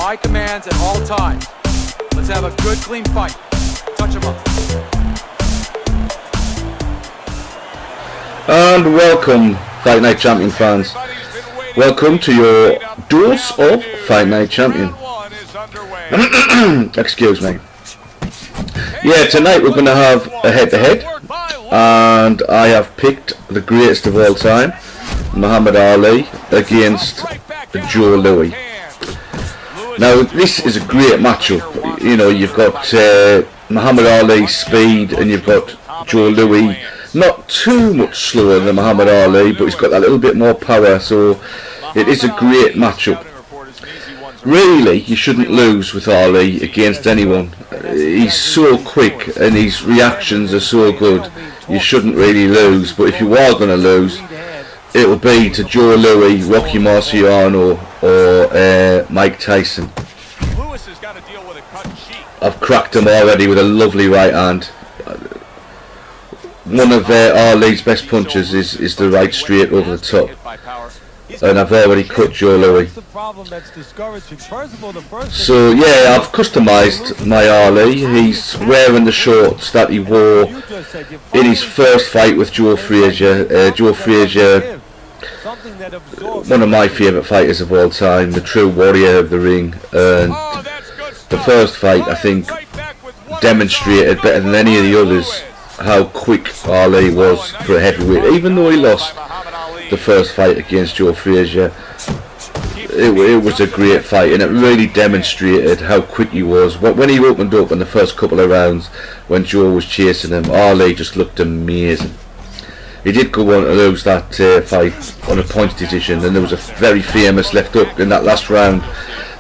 my commands at all times. Let's have a good, clean fight. Touch him up. And welcome, Fight Night Champion fans. Welcome to your dose of Fight Night Champion. Excuse me. Yeah, tonight we're going to have a head-to-head, and I have picked the greatest of all time, Muhammad Ali, against Joe Louis. Now, this is a great matchup. You know, you've got Muhammad Ali's speed, and you've got Joe Louis, not too much slower than Muhammad Ali, but he's got that little bit more power, so it is a great matchup. Really, you shouldn't lose with Ali against anyone. He's so quick and his reactions are so good. You shouldn't really lose, but if you are going to lose, it will be to Joe Louis, Rocky Marciano or Mike Tyson. I've cracked him already with a lovely right hand. One of Ali's best punches is the right straight over the top. And I've already cut Joe Louis. So yeah, I've customised my Ali. He's wearing the shorts that he wore in his first fight with Joe Frazier. Joe Frazier, one of my favourite fighters of all time, the true warrior of the ring. And the first fight, I think, demonstrated better than any of the others how quick Ali was for a heavyweight. Even though he lost the first fight against Joe Frazier, it was a great fight, and it really demonstrated how quick he was. When he opened up in the first couple of rounds, when Joe was chasing him, Ali just looked amazing. He did go on to lose that fight on a points decision, and there was a very famous left hook in that last round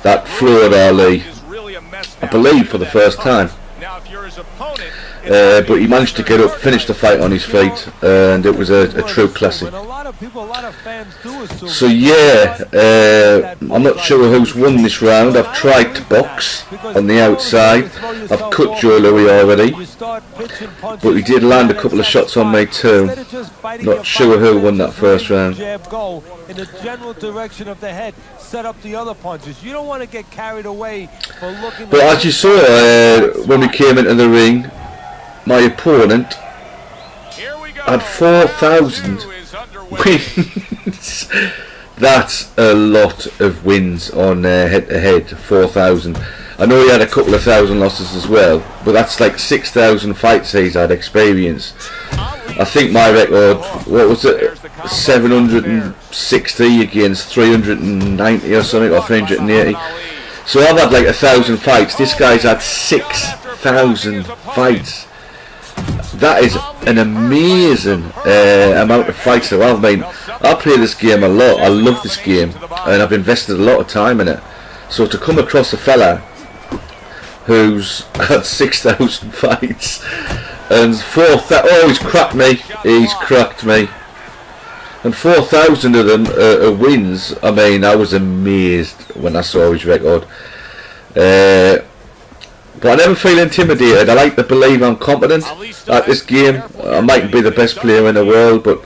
that floored Ali, I believe, for the first time. But he managed to get up, finish the fight on his feet, and it was a true classic. So yeah, I'm not sure who's won this round. I've tried to box on the outside. I've cut Joe Louis already, but he did land a couple of shots on me too. Not sure who won that first round. But as you saw when we came into the ring, my opponent had 4,000 wins. That's a lot of wins on head-to-head, 4,000. I know he had a couple of thousand losses as well, but that's like 6,000 fights he's had experience. I think my record, what was it, 760 against 390 or something, or 380. So I've had like 1,000 fights. This guy's had 6,000 fights. That is an amazing amount of fights that I've made. I play this game a lot. I love this game, and I've invested a lot of time in it. So to come across a fella who's had 6,000 fights and 4,000, oh, he's cracked me. He's cracked me. And 4,000 of them are wins. I mean, I was amazed when I saw his record. But I never feel intimidated. I like to believe I'm competent at this game. I might be the best player in the world, but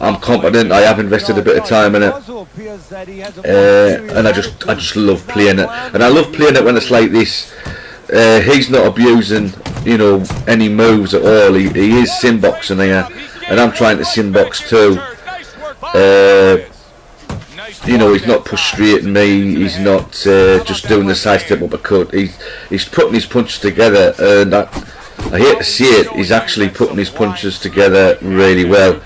I'm competent. I have invested a bit of time in it, and I just love playing it. And I love playing it when it's like this. He's not abusing, you know, any moves at all. He is simboxing here, and I'm trying to simbox too. You know, he's not frustrating me. He's not just doing the side step uppercut. He's putting his punches together, and I hate to see it, he's actually putting his punches together really well.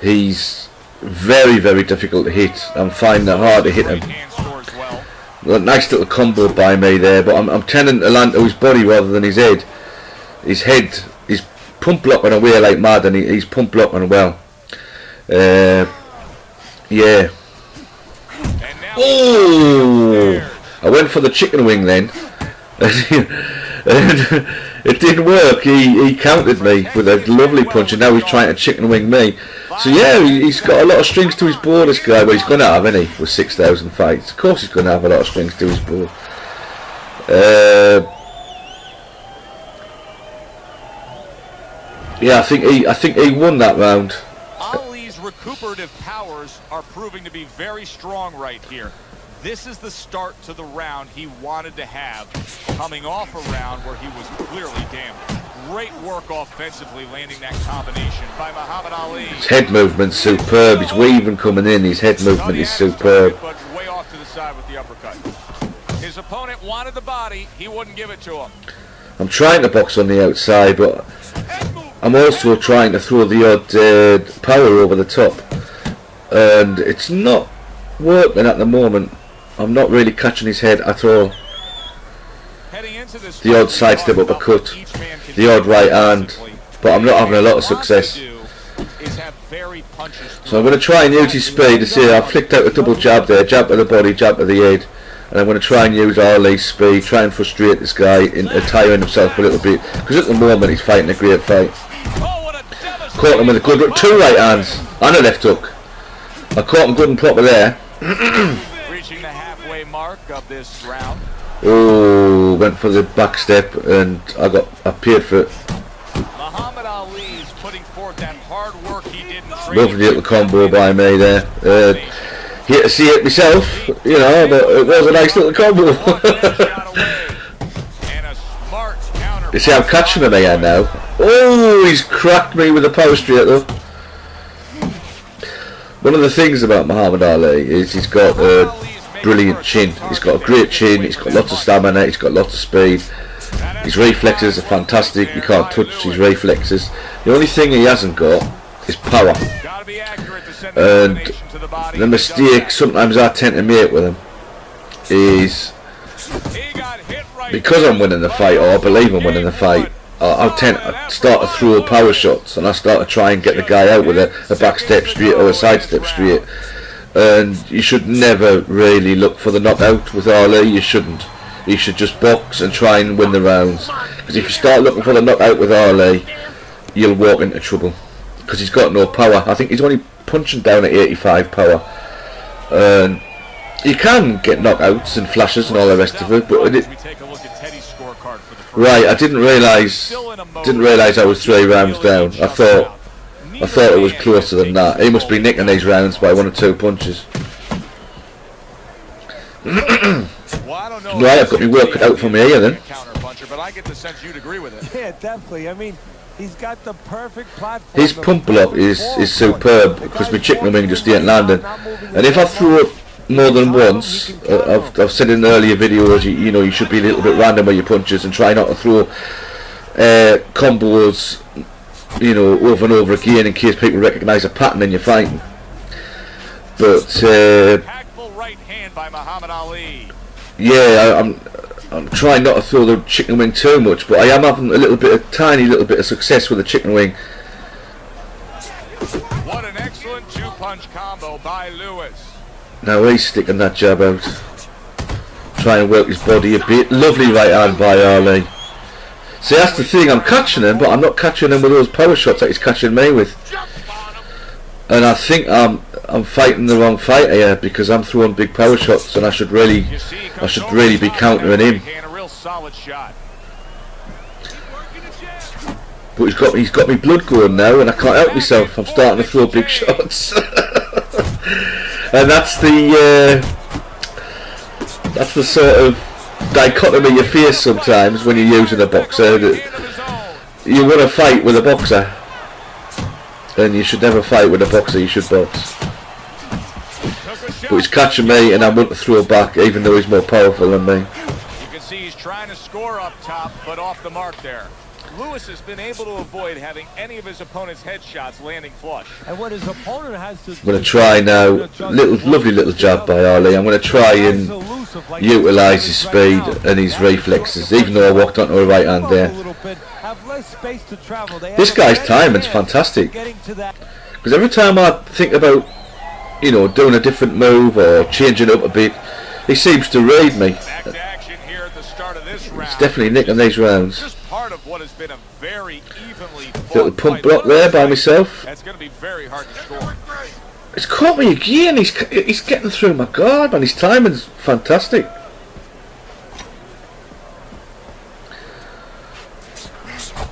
He's very, very difficult to hit. I'm finding it hard to hit him. Well, nice little combo by me there, but I'm tending to land to his body rather than his head. His head, he's pump blocking away like mad, and he's pump blocking well. Yeah. Oh! I went for the chicken wing then, and it didn't work. He countered me with a lovely punch, and now he's trying to chicken wing me. So yeah, he's got a lot of strings to his bow, this guy. Well, he's going to have, isn't he, with 6,000 fights. Of course he's going to have a lot of strings to his bow. Yeah, I think he won that round. Ali's recuperative powers are proving to be very strong right here. This is the start to the round he wanted to have, coming off a round where he was clearly damaged. Great work offensively, landing that combination by Muhammad Ali. His head movement's superb. He's weaving coming in. His head movement is superb. But way off to the side with the uppercut. His opponent wanted the body. He wouldn't give it to him. I'm trying to box on the outside, but I'm also trying to throw the odd power over the top. And it's not working at the moment. I'm not really catching his head at all. The odd sidestep uppercut, the odd right hand, but I'm not having a lot of success. So I'm going to try and use his speed to see. I flicked out a double jab there, jab to the body, jab to the head, and I'm going to try and use Ali's speed, try and frustrate this guy into tiring himself a little bit, because at the moment he's fighting a great fight. Caught him with a good 2 right hands and a left hook. I caught him good and proper there. Reaching the halfway mark of this round. Oh, went for the back step and I paid for it. Muhammad Ali's putting forth that hard work he did in training. Lovely little combo by me there. Here to see it myself, you know, but it was a nice little combo. You see, I'm catching him again now. Oh, he's cracked me with a power straight though. One of the things about Muhammad Ali is he's got a brilliant chin. He's got a great chin, he's got lots of stamina, he's got lots of speed. His reflexes are fantastic, you can't touch his reflexes. The only thing he hasn't got is power. And the mistake sometimes I tend to make with him is, because I'm winning the fight, or I believe I'm winning the fight, I tend to start to throw power shots and I start to try and get the guy out with a back step straight or a side step straight. And you should never really look for the knockout with Ali. You shouldn't. You should just box and try and win the rounds. Because if you start looking for the knockout with Ali, you'll walk into trouble. Because he's got no power. I think he's only punching down at 85 power. And you can get knockouts and flashes and all the rest of it, but right, I didn't realise I was 3 rounds down. I thought it was closer than that. He must be nicking these rounds by 1 or 2 punches. Right, I've got my work cut out for me here then. Yeah, definitely. I mean, he's got the perfect platform. His pump block is superb, because my chicken wing just ain't landing. And if I throw it more than once, I've said in earlier videos, you know, you should be a little bit random with your punches and try not to throw combos, you know, over and over again in case people recognise a pattern in your fighting. But yeah, I'm trying not to throw the chicken wing too much, but I am having a tiny little bit of success with the chicken wing. What an excellent 2-punch combo by Lewis. Now he's sticking that jab out. Try and work his body a bit. Lovely right hand by Ali. See, that's the thing, I'm catching him, but I'm not catching him with those power shots that he's catching me with. And I think I'm fighting the wrong fight here, because I'm throwing big power shots and I should really be countering him. But he's got me blood going now and I can't help myself. I'm starting to throw big shots. And that's the sort of dichotomy you face sometimes when you're using a boxer. You want to fight with a boxer, and you should never fight with a boxer, you should box. But he's catching me and I want to throw back, even though he's more powerful than me. You can see he's trying to score up top, but off the mark there. Lewis has been able to avoid having any of his opponent's headshots landing flush. And what his opponent has to I'm going to try now, lovely little jab by Ali. I'm going to try and utilise his speed and his reflexes, even though I walked onto a right hand there. This guy's timing's fantastic, because every time I think about, you know, doing a different move or changing it up a bit, he seems to read me. He's definitely nicking these rounds. Part of what has been a very evenly Little pump block there by myself. That's going to be very hard to score. He's caught me again. He's getting through my guard, man. His timing's fantastic.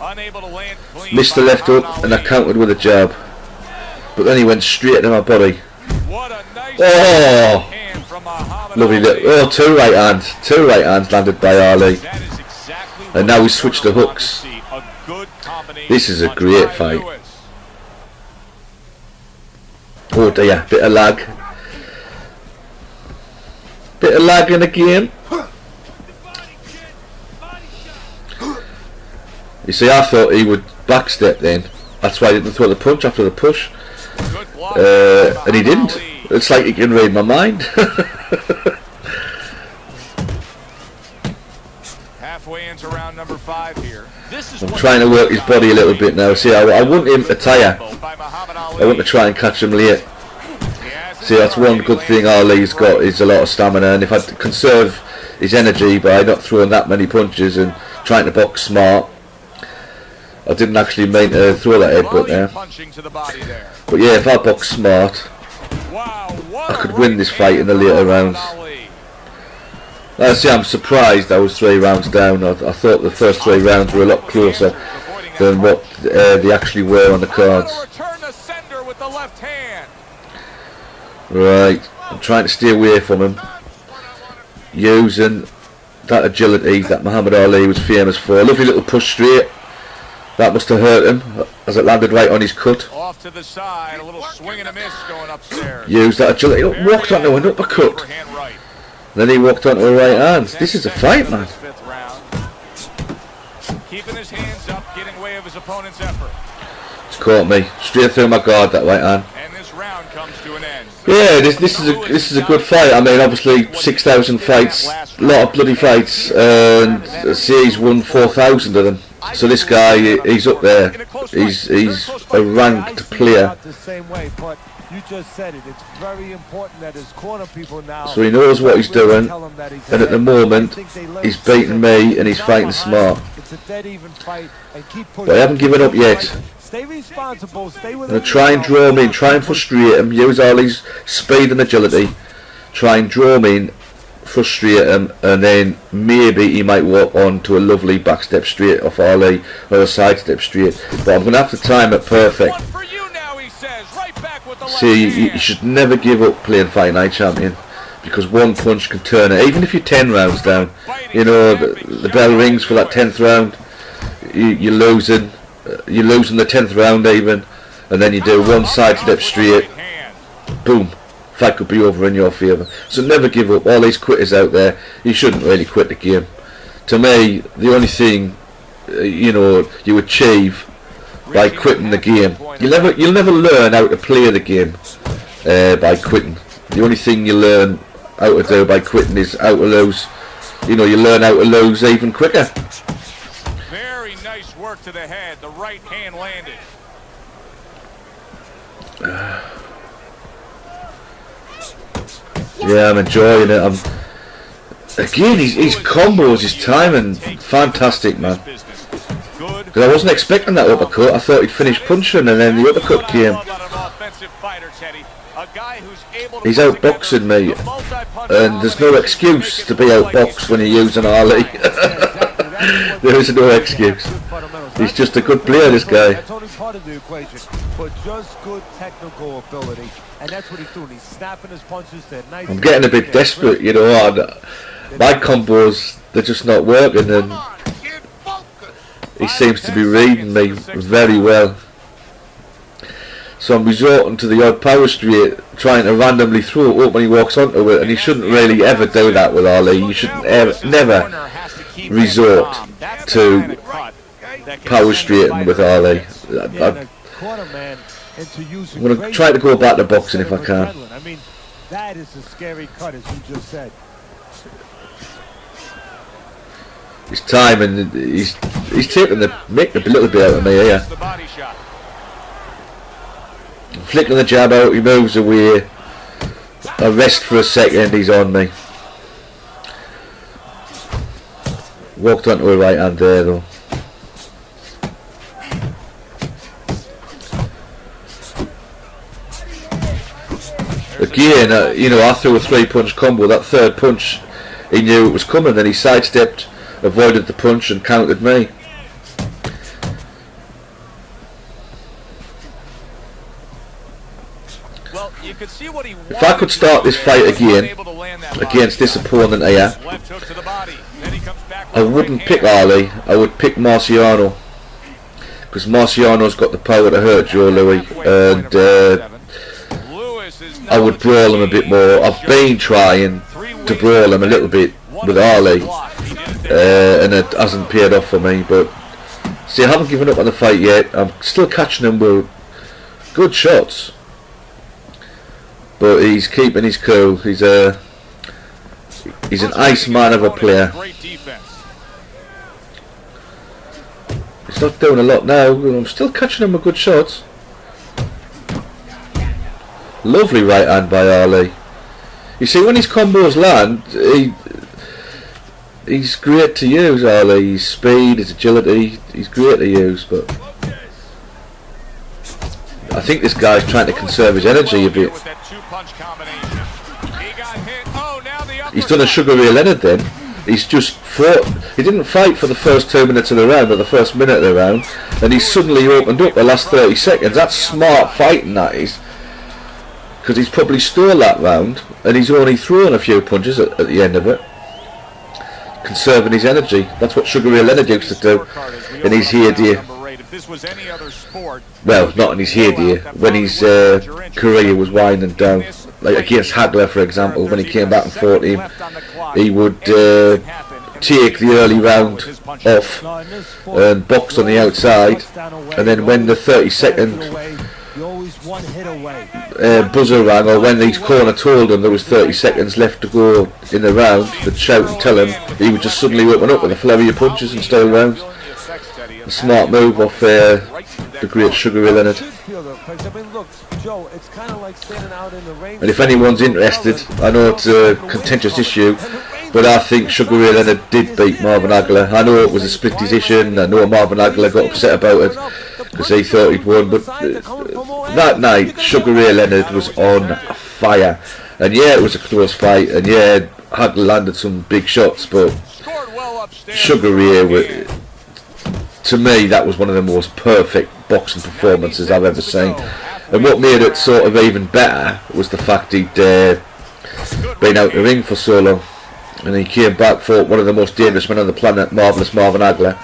Unable to land clean. Missed the left hook and I countered with a jab, but then he went straight to my body. What a nice Oh! hand from Muhammad Lovely little, oh, two right hands landed by Ali. That is exactly And now we switch the hooks. a good combination. This is a on great Ty fight. Lewis. Oh dear, bit of lag. Bit of lag in the game. You see, I thought he would backstep then. That's why I didn't throw the punch after the push. Good block And he didn't. Ali. It's like he can read my mind. Halfway into round number 5 here. This is I'm trying to work his body a little bit now. See, I want him to tire. by Muhammad Ali. I want to try and catch him late. He has See, that's one good thing Ali's got, is a lot of stamina, and if I conserve his energy by not throwing that many punches and trying to box smart. I didn't actually mean to throw that headbutt there. punching to the body there. But yeah, if I box smart, Wow, what I a could win this fight in the later rounds. Ali. See, I'm surprised I was 3 rounds down. I thought the first 3 rounds were a lot closer than what they actually were on the cards. Return the sender with the left hand. Right, I'm trying to stay away from him, using that agility that Muhammad Ali was famous for. A lovely little push straight. That must have hurt him as it landed right on his cut. Off to the side, a little swing and a miss going upstairs. Used that agility. Walked onto an uppercut. Overhand right. Then he walked onto a right hand. This is a fight, man. Fifth round. Keeping his hands up, getting way of his opponent's effort. It's caught me straight through my guard, that right hand. And this round comes to an end. Yeah, this is a good fight. I mean, obviously 6,000 fights, a lot of bloody fights, and see, he's won 4,000 of them. So this guy, he's up there. He's a ranked player. The same way, but you just said it. It's very important that his corner people now. So he knows what he's doing, and at the moment, he's beating me and he's fighting smart. It's a dead even fight, and keep pushing. But I haven't given up yet. Stay responsible. Stay with I'm going to try and draw him in, try and frustrate him, use all his speed and agility, try and draw him in, frustrate him, and then maybe he might walk on to a lovely backstep straight off Ali or a sidestep straight. But I'm going to have to time it perfect. One for you now, he says. Right back with the left See, you hand. should never give up playing Fight Night Champion, because one punch can turn it. Even if you're 10 rounds down, you know, the bell rings for that 10th round, you're losing the 10th round even, and then you do one sidestep straight, boom, fight could be over in your favour. So never give up. All these quitters out there, you shouldn't really quit the game. To me, the only thing you achieve by quitting the game, you'll never learn how to play the game by quitting. The only thing you learn how to do by quitting is how to lose. You learn how to lose even quicker. Very nice work to the head. The right hand landed. Yeah, I'm enjoying it. Again, his combos, his timing, fantastic, man. Good. Because I wasn't expecting that uppercut. I thought he'd finish punching, and then the uppercut came. He's outboxing me, and there's no excuse to be outboxed when you're using Ali. There is no excuse. He's just a good player, this guy. That's only part of the equation, but just good technical ability, and that's what he's doing. He's snapping his punches. They're nice. I'm getting a bit desperate, and my combos, they're just not working, and he seems to be reading me very well. So I'm resorting to the odd power straight, trying to randomly throw it up when he walks onto it, and he shouldn't really ever do that with Ali. You should never resort to power straighting with Ali. I'm going to try to go back to boxing if I can. I mean, that is a scary cut, as you just said. His timing, he's taking making a little bit out of me here. Flicking the jab out, he moves away. I rest for a second, he's on me. Walked onto a right hand there though. Again, I threw a 3-punch combo. That third punch, he knew it was coming, then he sidestepped, avoided the punch and countered me. Well, you could see what he If I could start this fight again against this opponent here, left hook to the body. Then he comes back with I the wouldn't right pick hand. Ali. I would pick Marciano, because Marciano's got the power to hurt Joe Louis, and Lewis is I would brawl him a bit more. I've been trying to brawl him a little bit with Ali, and it hasn't paid off for me. But see, I haven't given up on the fight yet. I'm still catching him with good shots, but he's keeping his cool. He's an ice man of a player. Great defense. He's not doing a lot now. I'm still catching him with good shots. Lovely right hand by Ali. You see, when his combos land, he's great to use, Ali. His speed, his agility, he's great to use, but I think this guy's trying to conserve his energy a bit. With that two-punch combination. He got hit. Oh, now the He's done a uppercut. Sugar Ray Leonard then. He's just fought. He didn't fight for the first 2 minutes of the round, or the first minute of the round, and he's suddenly opened up the last 30 seconds. That's smart fighting, that is. Because he's probably stole that round, and he's only thrown a few punches at the end of it, conserving his energy. That's what Sugar Ray Leonard used to do in his heyday. If this was any other sport, Well, not in his heyday, when his career was winding down. Like against Hagler, for example, when he came back and fought him, he would take the early round off and box on the outside, and then when the 30-second buzzer rang, or when his corner told him there was 30 seconds left to go in the round, they'd shout and tell him, he would just suddenly open up with a flurry of punches and style rounds. A smart move off the great Sugar Ray Leonard. And if anyone's interested, I know it's a contentious issue, but I think Sugar Ray Leonard did beat Marvin Hagler. I know it was a split decision. I know Marvin Hagler got upset about it because he thought he'd won, but that night Sugar Ray Leonard was on fire. And yeah, it was a close fight, and yeah, Hagler landed some big shots, but Sugar Ray, to me, that was one of the most perfect boxing performances I've ever seen. And what made it sort of even better was the fact he'd been out the ring for so long, and he came back for one of the most dangerous men on the planet, Marvellous Marvin Hagler,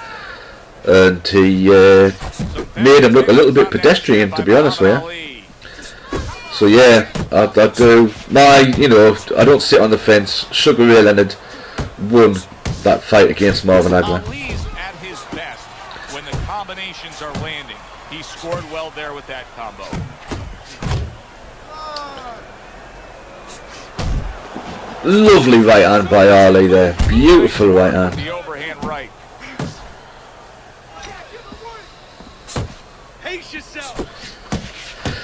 and he made him look a little bit pedestrian, to be honest with you. So yeah, I do I don't sit on the fence. Sugar Ray Leonard won that fight against Marvin Hagler. Ali's at his best when the combinations are landing. He scored well there with that combo. Lovely right hand by Ali there. Beautiful right hand. The overhand right. Pace yourself.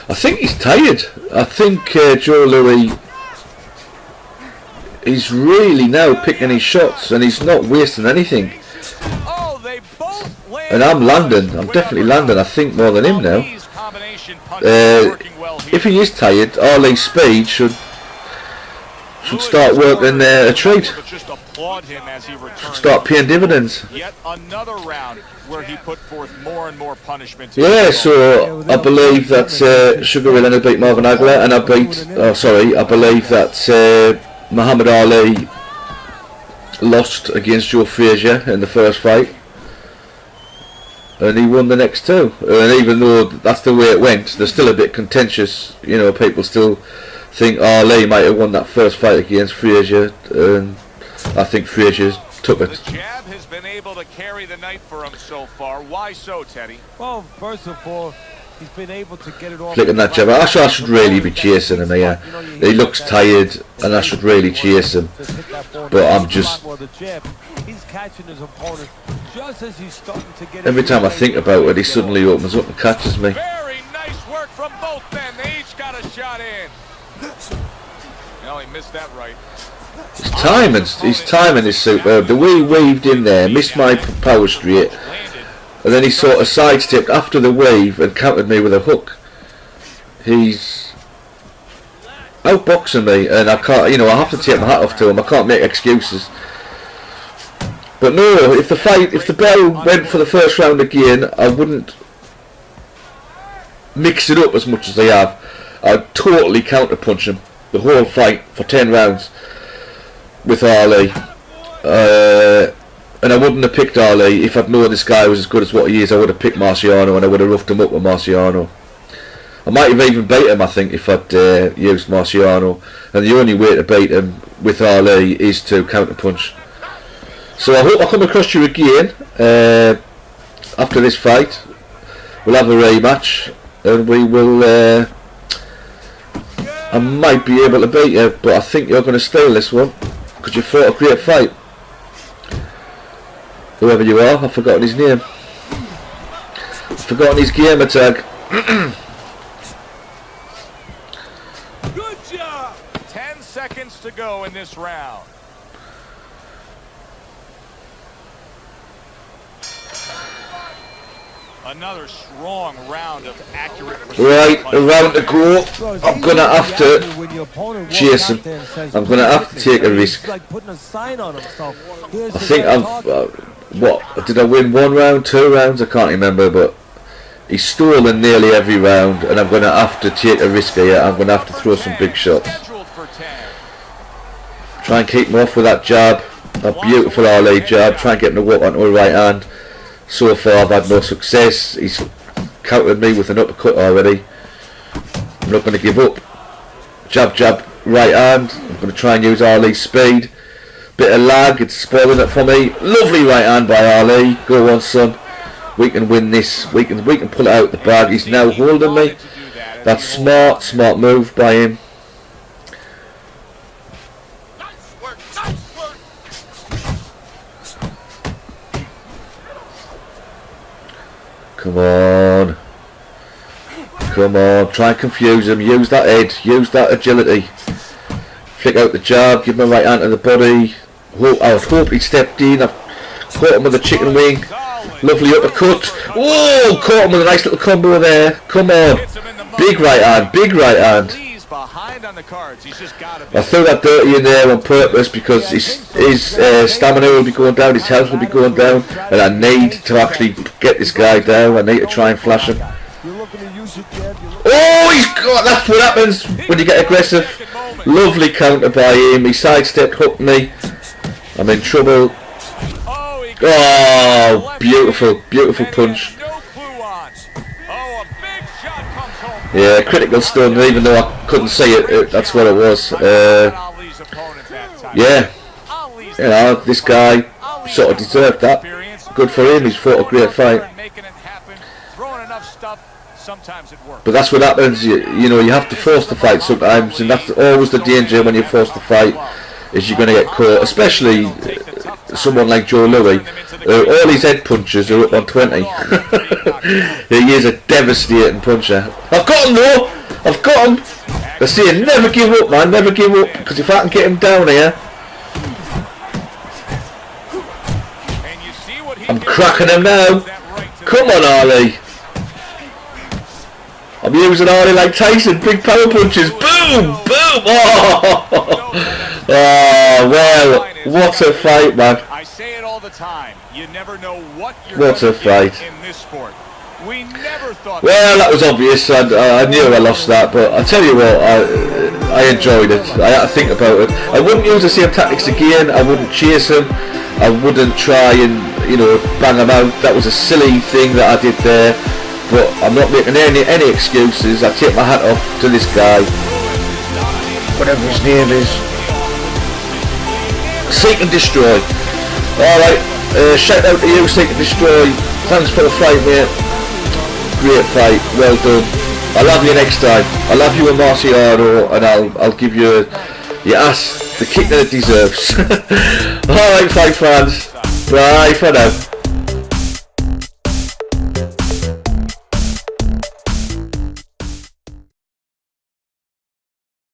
I think he's tired. I think Joe Louis, he's really now picking his shots, and he's not wasting anything. Oh, they both landed. And I'm landing. I'm definitely landing. I think more than him now. Ali's combination punches are working well here. If he is tired, Ali's speed should start working a treat. Just applaud him as he returns. Start paying dividends. Yet another round where he put forth more and more punishment. Yeah, so I believe that Sugar Ray Leonard beat Marvin Hagler, and I believe that Muhammad Ali lost against Joe Frazier in the first fight, and he won the next two. And even though that's the way it went, they're still a bit contentious. You know, people still think Ali might have won that first fight against Frazier, and I think Frazier took it. The jab has been able to carry the night for him so far. Why so, Teddy? Well, first of all, he's been able to get it off. Flicking that jab. I should really be chasing him here. He looks tired, and I should really chase him. But I'm just... He's catching his opponent just as he's starting to get. Every time I think about it, he suddenly opens up and catches me. Very nice work from both men. They each got a shot in. No, he missed that right. His timing is superb. The way he weaved in there, missed my power straight, and then he sort of sidestepped after the wave and countered me with a hook. He's outboxing me, and I can't. I have to take my hat off to him. I can't make excuses. But no, if the bell went for the first round again, I wouldn't mix it up as much as I have. I'd totally counter-punch him the whole fight for 10 rounds with Ali. And I wouldn't have picked Ali if I'd known this guy was as good as what he is. I would have picked Marciano, and I would have roughed him up with Marciano. I might have even beat him, I think, if I'd used Marciano. And the only way to beat him with Ali is to counter-punch. So I hope I come across you again after this fight. We'll have a rematch, and we will. I might be able to beat you, but I think you're going to steal this one because you fought a great fight. Whoever you are, I've forgotten his name. I've forgotten his gamer tag. Good job. 10 seconds to go in this round. Another strong round of accurate. Right, a round to go. I'm going to have to chase him. I'm going to have to take a risk. I think I've... what? Did I win 1 round, 2 rounds? I can't remember, but he's stolen nearly every round, and I'm going to have to take a risk here. I'm going to have to throw some big shots. Try and keep him off with that jab. That beautiful Ali jab. Try and get him to walk onto a right hand. So far I've had no success. He's countered me with an uppercut already. I'm not going to give up. Jab, jab, right hand. I'm going to try and use Ali's speed. Bit of lag, it's spoiling it for me. Lovely right hand by Ali. Go on, son. We can win this. We can pull it out the bag. He's now holding me. That's smart move by him. Come on. Come on. Try and confuse him. Use that head. Use that agility. Flick out the jab. Give him a right hand to the body. I hope he stepped in. I've caught him with a chicken wing. Lovely uppercut. Whoa! Caught him with a nice little combo there. Come on. Big right hand. Big right hand. I threw that dirty in there on purpose because his stamina will be going down, his health will be going down, and I need to actually get this guy down. I need to try and flash him. Oh, he's got. That's what happens when you get aggressive. Lovely counter by him. He sidestepped, hooked me. I'm in trouble. Oh, beautiful punch. Yeah, critical stun, even though I couldn't see it, that's what it was. Yeah, you know, this guy sort of deserved that. Good for him, he's fought a great fight. But that's what happens, you know, you have to force the fight sometimes, and that's always the danger when you force the fight, is you're going to get caught, especially someone like Joe Louis. All his head punches are up on 20. He is a devastating puncher. I've got him though! I've got him! I see him, never give up, man, never give up, because if I can get him down here, I'm cracking him now. Come on, Ali. I'm using Ali like Tyson, big power punches. Boom! Boom! Oh! Oh, well, what a fight, man. I say it all the time. You never know what you're What a fight. in this sport. We never thought. Well, that was obvious. I knew I lost that, but I tell you what, I enjoyed it. I had to think about it. I wouldn't use the same tactics again. I wouldn't chase him. I wouldn't try and, you know, bang him out. That was a silly thing that I did there. But I'm not making any excuses. I take my hat off to this guy, whatever his name is. Seek and Destroy. Alright, shout out to you, Seek and Destroy. Thanks for the fight, mate. Great fight, well done. I'll have you next time. I'll have you and Marciano, and I'll give you your ass the kick that it deserves. Alright, fight fans. Bye for now.